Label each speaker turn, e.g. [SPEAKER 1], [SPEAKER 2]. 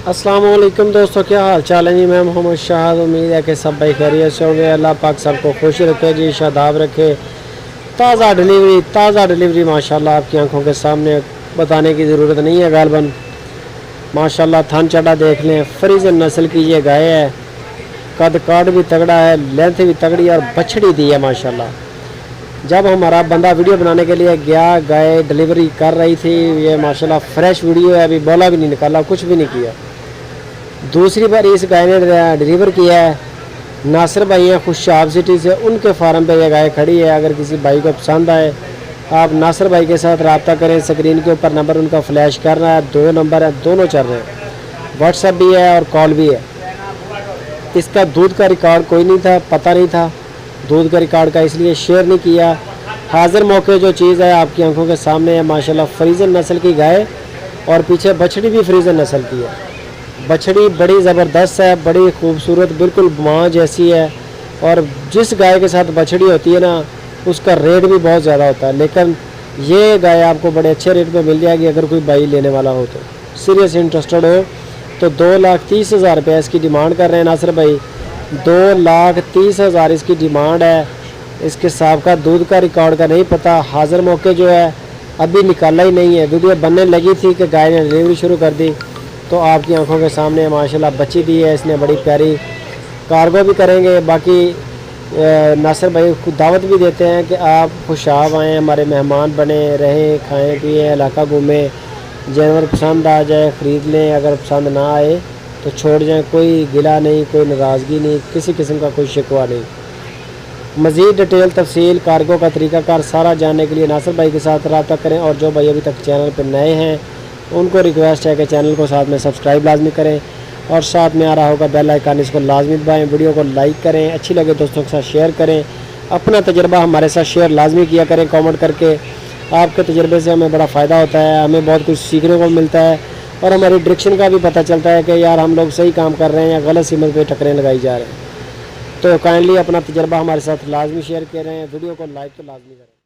[SPEAKER 1] अस्सलाम वालेकुम दोस्तों, क्या हाल चाल है जी। मैं मोहम्मद शाहद। उम्मीद है कि सब भाई खैरियत से होंगे। अल्लाह पाक सबको खुश रखे जी, शादाब रखे। ताज़ा डिलीवरी माशाल्लाह आपकी आंखों के सामने, बताने की ज़रूरत नहीं है। गालबन माशाल्लाह थन चढ़ा देख लें। फ्रीजन नस्ल की ये गाय है, कद काट भी तगड़ा है, लेंथ भी तगड़ी और बछड़ी दी है माशाल्लाह। जब हमारा बंदा वीडियो बनाने के लिए गया, गाय डिलीवरी कर रही थी। ये माशाल्लाह फ्रेश वीडियो है, अभी बोला भी नहीं निकाला, कुछ भी नहीं किया। दूसरी बार इस गाय ने डिलीवर किया है। नासिर भाई हैं खुशाब सिटी से, उनके फार्म पे ये गाय खड़ी है। अगर किसी भाई को पसंद आए आप नासिर भाई के साथ रब्ता करें। स्क्रीन के ऊपर नंबर उनका फ्लैश कर रहा है, 2 नंबर है, दोनों चल रहे हैं। व्हाट्सएप भी है और कॉल भी है। इसका दूध का रिकॉर्ड कोई नहीं था, पता नहीं था दूध का रिकॉर्ड का, इसलिए शेयर नहीं किया। हाजिर मौके जो चीज़ है आपकी आंखों के सामने है माशाल्लाह। फ्रीजन नस्ल की गाय और पीछे बछड़ी भी फ्रीजन नस्ल की है। बछड़ी बड़ी ज़बरदस्त है, बड़ी खूबसूरत, बिल्कुल माँ जैसी है। और जिस गाय के साथ बछड़ी होती है ना, उसका रेट भी बहुत ज़्यादा होता है। लेकिन ये गाय आपको बड़े अच्छे रेट पे मिल जाएगी अगर कोई भाई लेने वाला हो तो। सीरियस इंटरेस्टेड हो तो 2,30,000 रुपये इसकी डिमांड कर रहे हैं नासिर भाई। 2,30,000 इसकी डिमांड है। इसके साहब का दूध का रिकॉर्ड का नहीं पता। हाजिर मौके जो है अभी निकाला ही नहीं है। वीडियो बनने लगी थी कि गाय ने डिलीवरी शुरू कर दी, तो आपकी आंखों के सामने माशाल्लाह बच्ची दी है इसने, बड़ी प्यारी। कार्गो भी करेंगे। बाकी नासिर भाई खुद दावत भी देते हैं कि आप खुशाब आएँ, हमारे मेहमान बने रहें, खाएँ पिएँ, इलाका घूमें। जानवर पसंद आ जाए ख़रीद लें, अगर पसंद ना आए तो छोड़ जाएं। कोई गिला नहीं, कोई नाराज़गी नहीं, किसी किस्म का कोई शिकवा नहीं। मज़ीद डिटेल तफसील कार्गो का तरीक़ाकार सारा जानने के लिए नासिर भाई के साथ रब्ता करें। और जो भाई अभी तक चैनल पर नए हैं उनको रिक्वेस्ट है कि चैनल को साथ में सब्सक्राइब लाजमी करें और साथ में आ रहा होगा बेल आइकन, इसको लाजमी दबाएं। वीडियो को लाइक करें, अच्छी लगे दोस्तों के साथ शेयर करें। अपना तजर्बा हमारे साथ शेयर लाजमी किया करें कमेंट करके। आपके तजर्बे से हमें बड़ा फ़ायदा होता है, हमें बहुत कुछ सीखने को मिलता है और हमारी डायरेक्शन का भी पता चलता है कि यार हम लोग सही काम कर रहे हैं या गलत सीमत पे टकरें लगाई जा रहे हैं। तो काइंडली अपना तजर्बा हमारे साथ लाजमी शेयर कर रहे हैं। वीडियो को लाइक तो लाजमी करें।